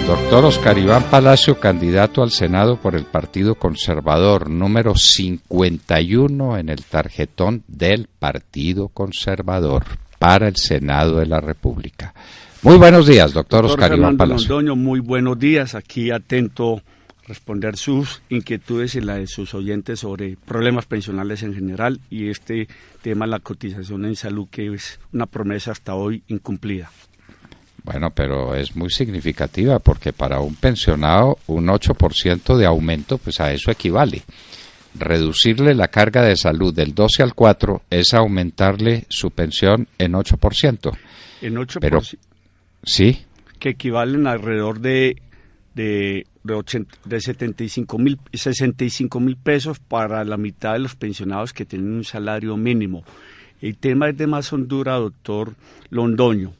Doctor Oscar Iván Palacio, candidato al Senado por el Partido Conservador, número 51 en el tarjetón del Partido Conservador para el Senado de la República. Muy buenos días, doctor Oscar Iván Palacio. Londoño, muy buenos días, aquí atento a responder sus inquietudes y la de sus oyentes sobre problemas pensionales en general y este tema, la cotización en salud, que es una promesa hasta hoy incumplida. Bueno, pero es muy significativa porque para un pensionado un 8% de aumento, pues a eso equivale. Reducirle la carga de salud del 12 al 4 es aumentarle su pensión en 8%. En 8%. Pero, sí. Que equivalen alrededor de 65 mil pesos para la mitad de los pensionados que tienen un salario mínimo. El tema es de más hondura, doctor Londoño.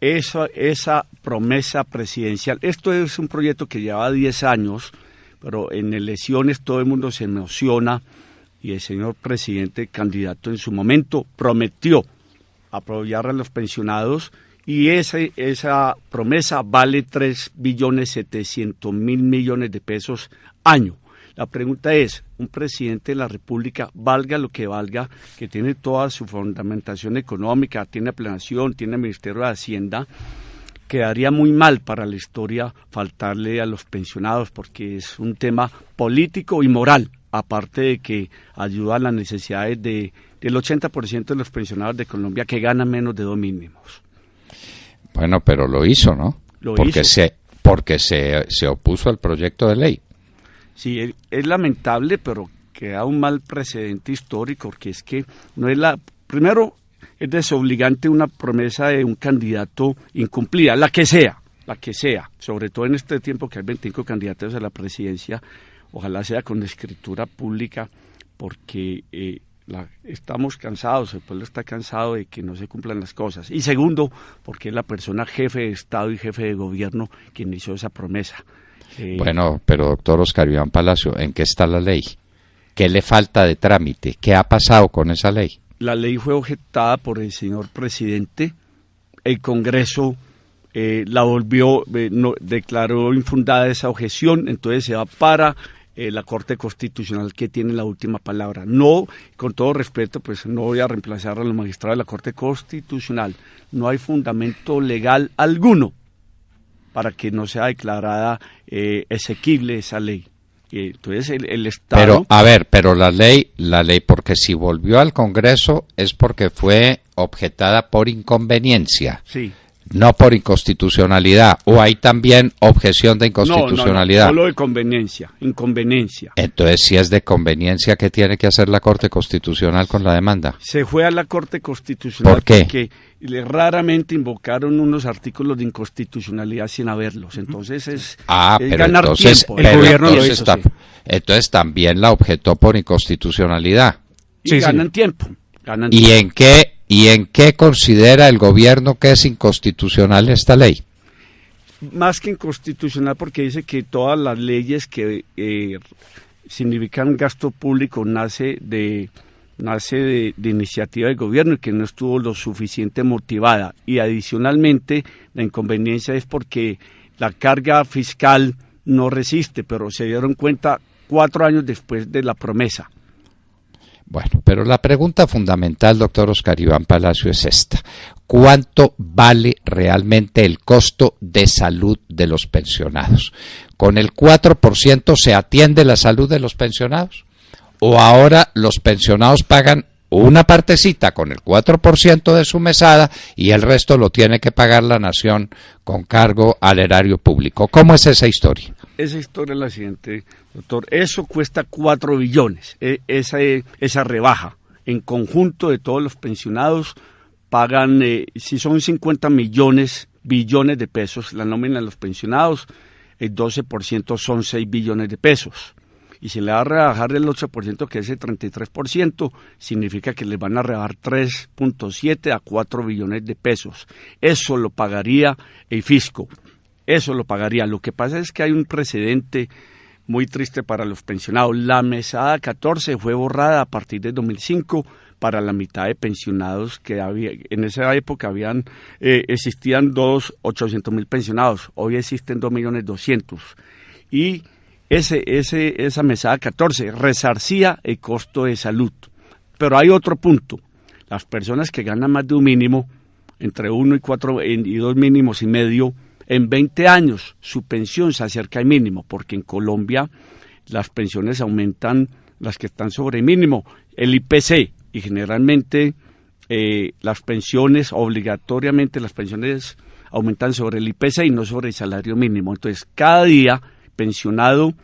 Esa promesa presidencial, esto es un proyecto que lleva 10 años, pero en elecciones todo el mundo se emociona y el señor presidente, candidato en su momento, prometió apoyar a los pensionados y esa promesa vale 3.700.000.000.000 de pesos año. La pregunta es, un presidente de la República, valga lo que valga, que tiene toda su fundamentación económica, tiene planeación, tiene Ministerio de Hacienda, quedaría muy mal para la historia faltarle a los pensionados porque es un tema político y moral, aparte de que ayuda a las necesidades del 80% de los pensionados de Colombia que ganan menos de 2 mínimos. Bueno, pero lo hizo, ¿no? Porque se opuso al proyecto de ley. Sí, es lamentable, pero queda un mal precedente histórico, porque es que no es primero, es desobligante una promesa de un candidato incumplida, la que sea, sobre todo en este tiempo que hay 25 candidatos a la presidencia, ojalá sea con escritura pública, porque estamos cansados, el pueblo está cansado de que no se cumplan las cosas. Y segundo, porque es la persona jefe de Estado y jefe de gobierno quien hizo esa promesa. Bueno, pero doctor Oscar Iván Palacio, ¿en qué está la ley? ¿Qué le falta de trámite? ¿Qué ha pasado con esa ley? La ley fue objetada por el señor presidente, el Congreso la volvió, declaró infundada esa objeción, entonces se va para la Corte Constitucional, que tiene la última palabra. No, con todo respeto, pues no voy a reemplazar a los magistrados de la Corte Constitucional, no hay fundamento legal alguno para que no sea declarada exequible esa ley. Entonces el Estado... Pero la ley, porque si volvió al Congreso es porque fue objetada por inconveniencia. Sí. No por inconstitucionalidad, o hay también objeción de inconstitucionalidad. No, solo de inconveniencia. Entonces, si es de conveniencia, ¿qué tiene que hacer la Corte Constitucional con la demanda? Se fue a la Corte Constitucional. ¿Por qué? Porque raramente invocaron unos artículos de inconstitucionalidad sin haberlos. Entonces es ganar tiempo. El gobierno lo hizo, sí. Entonces también la objetó por inconstitucionalidad. Y ganan tiempo. ¿Y en qué considera el gobierno que es inconstitucional esta ley? Más que inconstitucional, porque dice que todas las leyes que significan gasto público nace de iniciativa del gobierno y que no estuvo lo suficiente motivada. Y adicionalmente, la inconveniencia es porque la carga fiscal no resiste, pero se dieron cuenta 4 años después de la promesa. Bueno, pero la pregunta fundamental, doctor Oscar Iván Palacio, es esta. ¿Cuánto vale realmente el costo de salud de los pensionados? ¿Con el 4% se atiende la salud de los pensionados? ¿O ahora los pensionados pagan una partecita con el 4% de su mesada y el resto lo tiene que pagar la nación con cargo al erario público? ¿Cómo es esa historia? Esa historia es la siguiente, doctor. Eso cuesta 4 billones, esa rebaja. En conjunto de todos los pensionados pagan, si son 50 billones de pesos, la nómina de los pensionados, el 12% son 6 billones de pesos. Y si le va a rebajar el 8%, que es el 33%, significa que les van a rebajar 3.7 a 4 billones de pesos. Eso lo pagaría el fisco. Eso lo pagaría. Lo que pasa es que hay un precedente muy triste para los pensionados. La mesada 14 fue borrada a partir de 2005 para la mitad de pensionados que había. En esa época existían 800.000 pensionados, hoy existen 2.200.000. Y esa mesada 14 resarcía el costo de salud. Pero hay otro punto, las personas que ganan más de un mínimo, entre 1 y 4 y 2 mínimos y medio, en 20 años su pensión se acerca al mínimo, porque en Colombia las pensiones aumentan, las que están sobre mínimo, el IPC, y generalmente las pensiones, obligatoriamente las pensiones aumentan sobre el IPC y no sobre el salario mínimo. Entonces, cada día, pensionado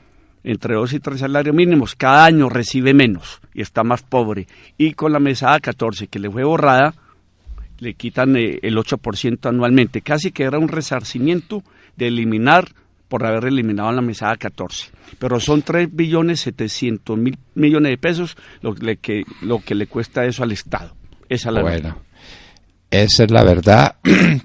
entre 2 y 3 salarios mínimos, cada año recibe menos y está más pobre. Y con la mesada 14, que le fue borrada, le quitan el 8% anualmente. Casi que era un resarcimiento de eliminar por haber eliminado la mesada 14. Pero son 3.700.000.000.000 de pesos lo que le cuesta eso al Estado. Esa es la verdad. Esa es la verdad,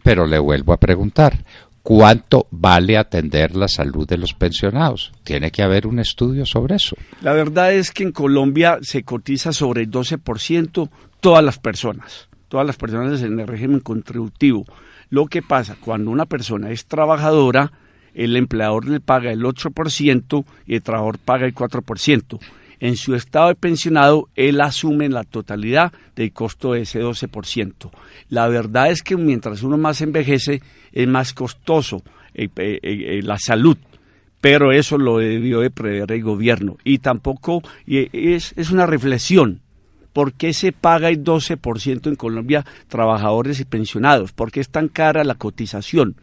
pero le vuelvo a preguntar, ¿cuánto vale atender la salud de los pensionados? Tiene que haber un estudio sobre eso. La verdad es que en Colombia se cotiza sobre el 12% todas las personas en el régimen contributivo. Lo que pasa, cuando una persona es trabajadora, el empleador le paga el 8% y el trabajador paga el 4%. En su estado de pensionado, él asume la totalidad del costo de ese 12%. La verdad es que mientras uno más envejece, es más costoso la salud, pero eso lo debió de prever el gobierno. Y tampoco, es una reflexión, ¿por qué se paga el 12% en Colombia trabajadores y pensionados? ¿Por qué es tan cara la cotización?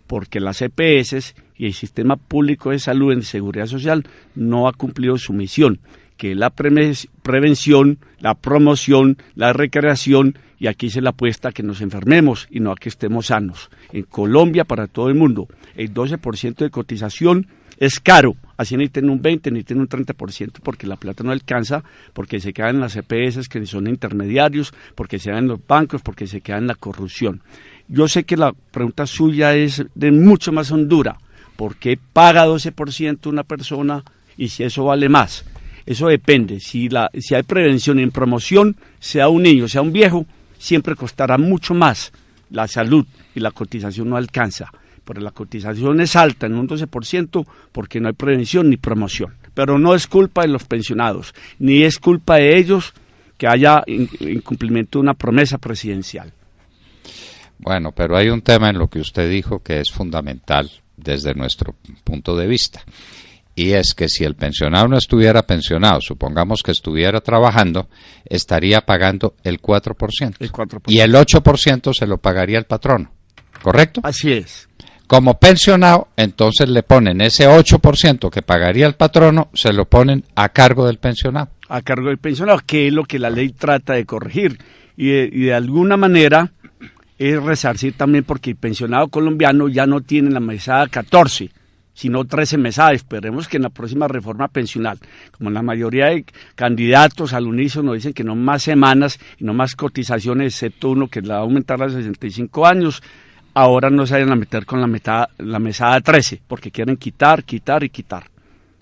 Porque las EPS y el Sistema Público de Salud en Seguridad Social no ha cumplido su misión, que es la prevención, la promoción, la recreación, y aquí se le apuesta a que nos enfermemos y no a que estemos sanos. En Colombia, para todo el mundo, el 12% de cotización es caro, así necesitan un 20%, necesitan un 30%, porque la plata no alcanza, porque se quedan en las EPS que son intermediarios, porque se quedan en los bancos, porque se quedan en la corrupción. Yo sé que la pregunta suya es de mucho más hondura. ¿Por qué paga 12% una persona y si eso vale más? Eso depende. Si hay prevención y promoción, sea un niño, sea un viejo, siempre costará mucho más la salud y la cotización no alcanza. Pero la cotización es alta en un 12% porque no hay prevención ni promoción. Pero no es culpa de los pensionados, ni es culpa de ellos que haya incumplimiento de una promesa presidencial. Bueno, pero hay un tema en lo que usted dijo que es fundamental desde nuestro punto de vista, y es que si el pensionado no estuviera pensionado, supongamos que estuviera trabajando, estaría pagando el 4%. El 4%. Y el 8% se lo pagaría el patrono, ¿correcto? Así es. Como pensionado, entonces le ponen ese 8% que pagaría el patrono, se lo ponen a cargo del pensionado. A cargo del pensionado, que es lo que la ley trata de corregir. Y de alguna manera es resarcir también, porque el pensionado colombiano ya no tiene la mesada 14, sino 13 mesadas. Esperemos que en la próxima reforma pensional, como la mayoría de candidatos al unísono dicen que no más semanas y no más cotizaciones, excepto uno que la va a aumentar a los 65 años, ahora no se vayan a meter con la mesada 13, porque quieren quitar.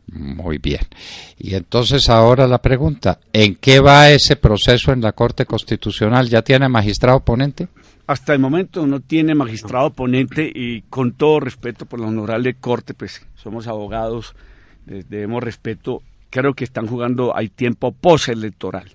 Muy bien. Y entonces ahora la pregunta, ¿en qué va ese proceso en la Corte Constitucional? ¿Ya tiene magistrado ponente? Hasta el momento no tiene magistrado ponente, y con todo respeto por la honorable Corte, pues somos abogados, les debemos respeto. Creo que están jugando al tiempo postelectoral.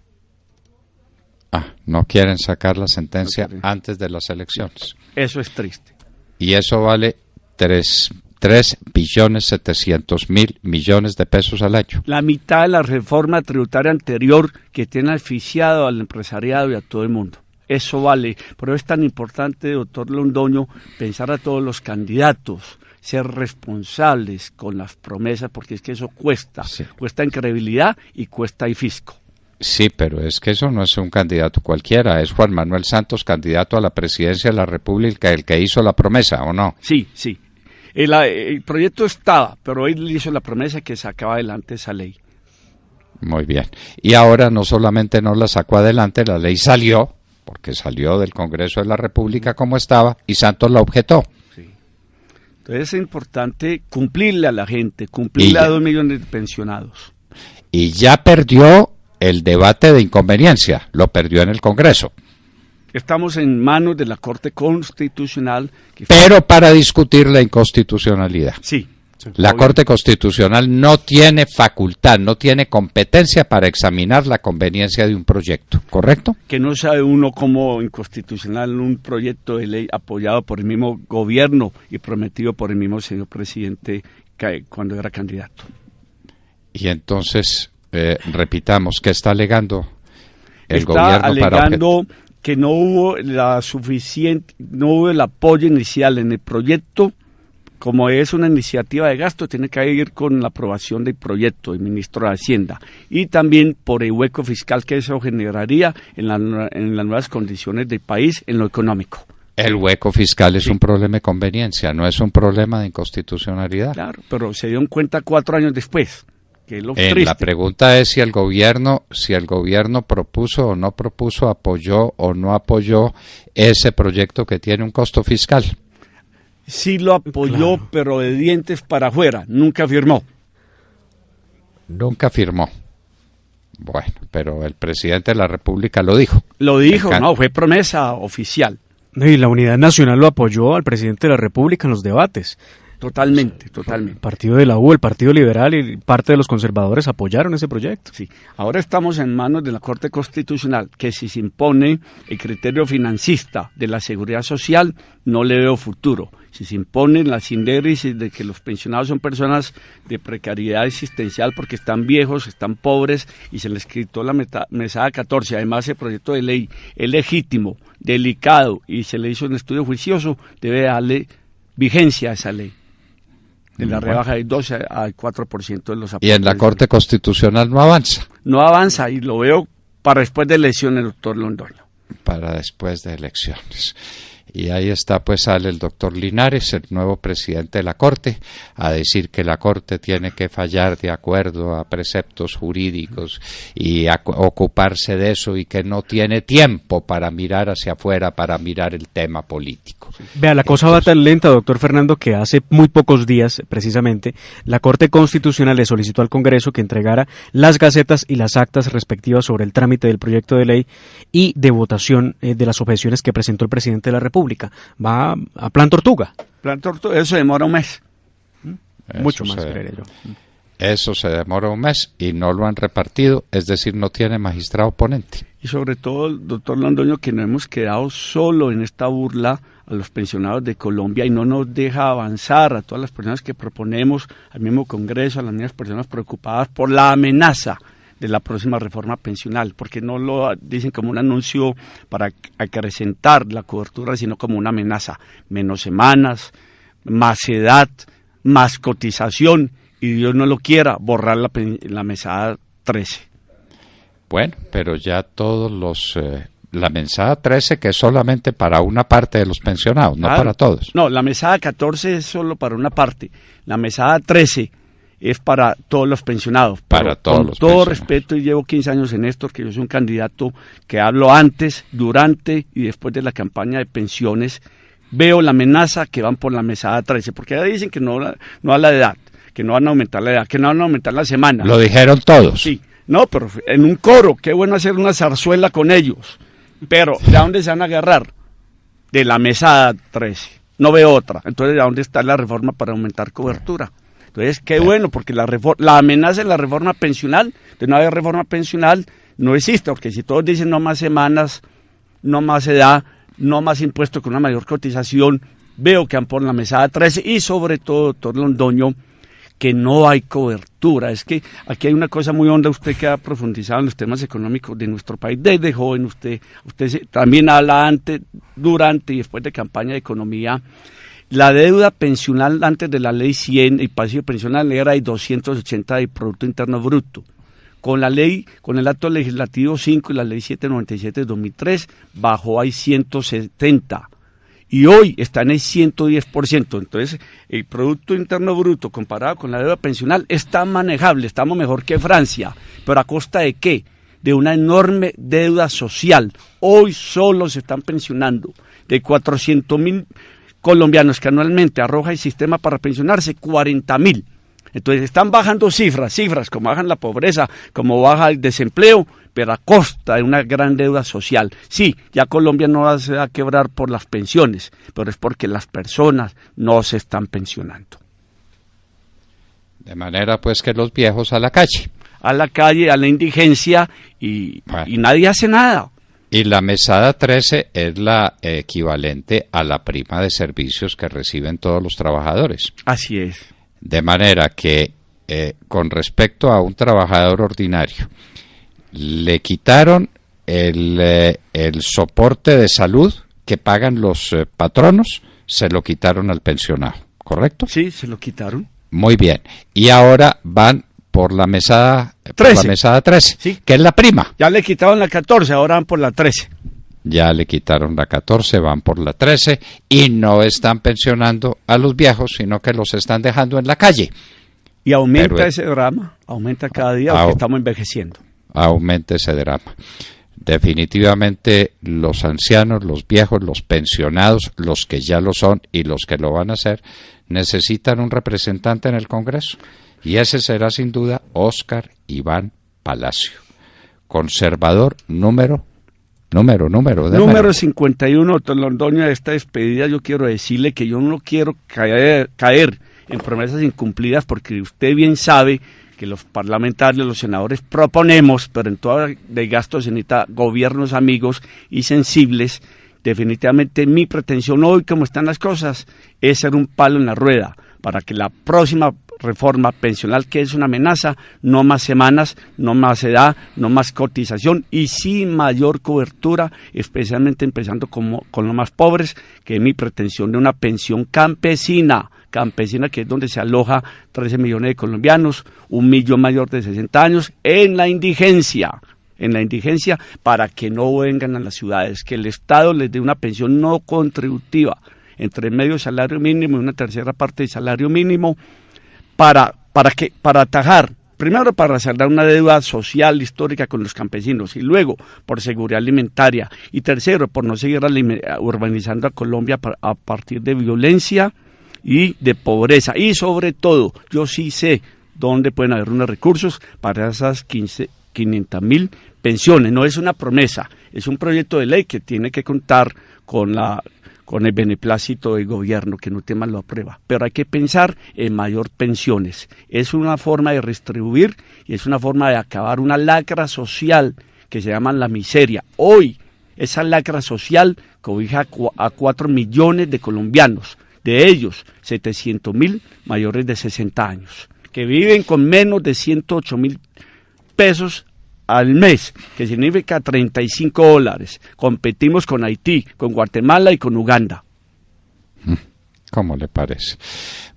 No quieren sacar la sentencia antes de las elecciones. Eso es triste. Y eso vale 3.700.000.000.000 de pesos al año. La mitad de la reforma tributaria anterior, que tiene asfixiado al empresariado y a todo el mundo. Eso vale. Por eso es tan importante, doctor Londoño, pensar a todos los candidatos, ser responsables con las promesas, porque es que eso cuesta. Sí. Cuesta en credibilidad y cuesta en fisco. Sí, pero es que eso no es un candidato cualquiera, es Juan Manuel Santos, candidato a la presidencia de la República, el que hizo la promesa, ¿o no? Sí. El proyecto estaba, pero él hizo la promesa que sacaba adelante esa ley. Muy bien. Y ahora no solamente no la sacó adelante, la ley salió, porque salió del Congreso de la República como estaba, y Santos la objetó. Sí. Entonces es importante cumplirle a la gente, cumplirle a 2 millones de pensionados. Y ya perdió el debate de inconveniencia, lo perdió en el Congreso. Estamos en manos de la Corte Constitucional. Pero para discutir la inconstitucionalidad. Sí. La Corte Constitucional no tiene facultad, no tiene competencia para examinar la conveniencia de un proyecto, ¿correcto? Que no sabe uno cómo inconstitucional un proyecto de ley apoyado por el mismo gobierno y prometido por el mismo señor presidente cuando era candidato. Y entonces, repitamos, ¿qué está alegando el gobierno? Está alegando que no hubo no hubo el apoyo inicial en el proyecto. Como es una iniciativa de gasto, tiene que ir con la aprobación del proyecto del ministro de Hacienda. Y también por el hueco fiscal que eso generaría en las nuevas condiciones del país en lo económico. El hueco fiscal es un problema de conveniencia, no es un problema de inconstitucionalidad. Claro, pero se dieron cuenta 4 años después. Que es lo triste. La pregunta es si el gobierno propuso o no propuso, apoyó o no apoyó ese proyecto que tiene un costo fiscal. Sí lo apoyó, claro, pero de dientes para afuera, nunca firmó. Nunca firmó. Bueno, pero el presidente de la República lo dijo. Lo dijo, no, fue promesa oficial. Y la Unidad Nacional lo apoyó al presidente de la República en los debates. Totalmente. El partido de la U, el Partido Liberal y parte de los conservadores apoyaron ese proyecto. Sí, ahora estamos en manos de la Corte Constitucional, que si se impone el criterio financista de la seguridad social, no le veo futuro. Si se impone la sindéresis de que los pensionados son personas de precariedad existencial porque están viejos, están pobres y se les quitó la mesada 14, además el proyecto de ley es legítimo, delicado y se le hizo un estudio juicioso, debe darle vigencia a esa ley. De la rebaja del 12 al 4% de los aportes. Y en la Corte Constitucional no avanza. No avanza y lo veo para después de elecciones, doctor Londoño. Para después de elecciones. Y ahí está, pues sale el doctor Linares, el nuevo presidente de la Corte, a decir que la Corte tiene que fallar de acuerdo a preceptos jurídicos y a ocuparse de eso y que no tiene tiempo para mirar hacia afuera, para mirar el tema político. Vea, la cosa va tan lenta, doctor Fernando, que hace muy pocos días, precisamente, la Corte Constitucional le solicitó al Congreso que entregara las gacetas y las actas respectivas sobre el trámite del proyecto de ley y de votación de las objeciones que presentó el presidente de la República. Va a plan tortuga. Plan tortuga, eso demora un mes. Mucho más, creería yo. Eso se demora un mes y no lo han repartido, es decir, no tiene magistrado ponente. Y sobre todo, doctor Londoño, que no hemos quedado solo en esta burla a los pensionados de Colombia y no nos deja avanzar a todas las personas que proponemos, al mismo Congreso, a las mismas personas preocupadas por la amenaza de la próxima reforma pensional, porque no lo dicen como un anuncio para acrecentar la cobertura, sino como una amenaza. Menos semanas, más edad, más cotización, y Dios no lo quiera, borrar la mesada 13. Bueno, pero ya todos la mesada 13 que es solamente para una parte de los pensionados, claro, no para todos. No, la mesada 14 es solo para una parte, la mesada 13 es para todos los pensionados. Para todos los pensionados. Con todo respeto, y llevo 15 años en esto, que yo soy un candidato que hablo antes, durante y después de la campaña de pensiones, veo la amenaza que van por la mesada 13, porque ya dicen que no a la edad, que no van a aumentar la edad, que no van a aumentar la semana. Lo dijeron todos. Sí, no, pero en un coro, qué bueno hacer una zarzuela con ellos, pero ¿de dónde se van a agarrar? De la mesada 13, no veo otra. Entonces, ¿de dónde está la reforma para aumentar cobertura? Entonces, qué bueno, porque la amenaza en la reforma pensional, de no haber reforma pensional, no existe, porque si todos dicen no más semanas, no más edad, no más impuestos con una mayor cotización, veo que han por la mesada 13 y sobre todo, doctor Londoño, que no hay cobertura. Es que aquí hay una cosa muy honda, usted que ha profundizado en los temas económicos de nuestro país desde joven, usted también habla antes, durante y después de campaña de economía. La deuda pensional antes de la ley 100, el pasivo pensional era de 280 del Producto Interno Bruto. Con el acto legislativo 5 y la ley 797 de 2003, bajó a 170. Y hoy está en el 110%. Entonces, el Producto Interno Bruto comparado con la deuda pensional está manejable, estamos mejor que Francia. ¿Pero a costa de qué? De una enorme deuda social. Hoy solo se están pensionando de 400.000 colombianos que anualmente arroja el sistema para pensionarse, 40.000. Entonces están bajando cifras como bajan la pobreza, como baja el desempleo, pero a costa de una gran deuda social. Sí, ya Colombia no se va a quebrar por las pensiones, pero es porque las personas no se están pensionando. De manera pues que los viejos a la calle. A la calle, a la indigencia y nadie hace nada. Y la mesada 13 es la equivalente a la prima de servicios que reciben todos los trabajadores. Así es. De manera que con respecto a un trabajador ordinario, le quitaron el soporte de salud que pagan los patronos, se lo quitaron al pensionado, ¿correcto? Sí, se lo quitaron. Muy bien. Y ahora van por la mesada 13, sí, que es la prima. Ya le quitaron la 14, ahora van por la 13. Ya le quitaron la 14, van por la 13 y no están pensionando a los viejos, sino que los están dejando en la calle. Y aumenta ese drama, aumenta cada día porque estamos envejeciendo. Aumenta ese drama. Definitivamente los ancianos, los viejos, los pensionados, los que ya lo son y los que lo van a hacer, necesitan un representante en el Congreso. Y ese será sin duda Óscar Iván Palacio, conservador número 51, doctor Londoño. De esta despedida yo quiero decirle que yo no quiero caer en promesas incumplidas, porque usted bien sabe que los parlamentarios, los senadores proponemos, pero en todo de gasto se necesita gobiernos amigos y sensibles. Definitivamente mi pretensión hoy, como están las cosas, es ser un palo en la rueda para que la próxima reforma pensional, que es una amenaza, no más semanas, no más edad, no más cotización y sí mayor cobertura, especialmente empezando con los más pobres, que es mi pretensión de una pensión campesina, que es donde se aloja 13 millones de colombianos, 1 millón mayor de 60 años, en la indigencia, para que no vengan a las ciudades, que el Estado les dé una pensión no contributiva, entre medio salario mínimo y una tercera parte del salario mínimo, para atajar, primero para saldar una deuda social histórica con los campesinos, y luego por seguridad alimentaria, y tercero por no seguir urbanizando a Colombia a partir de violencia y de pobreza. Y sobre todo, yo sí sé dónde pueden haber unos recursos para esas 500.000 pensiones. No es una promesa, es un proyecto de ley que tiene que contar con el beneplácito del gobierno, que no tema lo aprueba, pero hay que pensar en mayor pensiones. Es una forma de redistribuir y es una forma de acabar una lacra social que se llama la miseria. Hoy esa lacra social cobija a 4 millones de colombianos, de ellos 700.000 mayores de 60 años, que viven con menos de 108.000 pesos al mes, que significa $35. Competimos con Haití, con Guatemala y con Uganda. ¿Cómo le parece?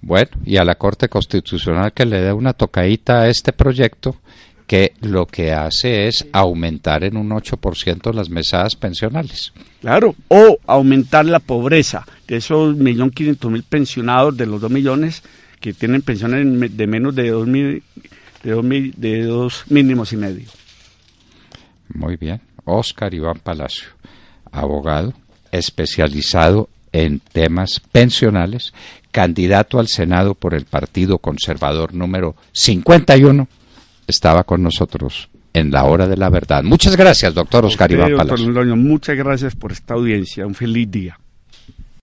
Bueno, y a la Corte Constitucional que le dé una tocadita a este proyecto, que lo que hace es aumentar en un 8% las mesadas pensionales. Claro, o aumentar la pobreza de esos 1.500.000 pensionados, de los 2 millones que tienen pensiones de menos de 2 mínimos y medio. Muy bien. Óscar Iván Palacio, abogado especializado en temas pensionales, candidato al Senado por el Partido Conservador número 51, estaba con nosotros en la hora de la verdad. Muchas gracias, doctor Óscar Iván Palacio. Doctor Londoño, muchas gracias por esta audiencia. Un feliz día.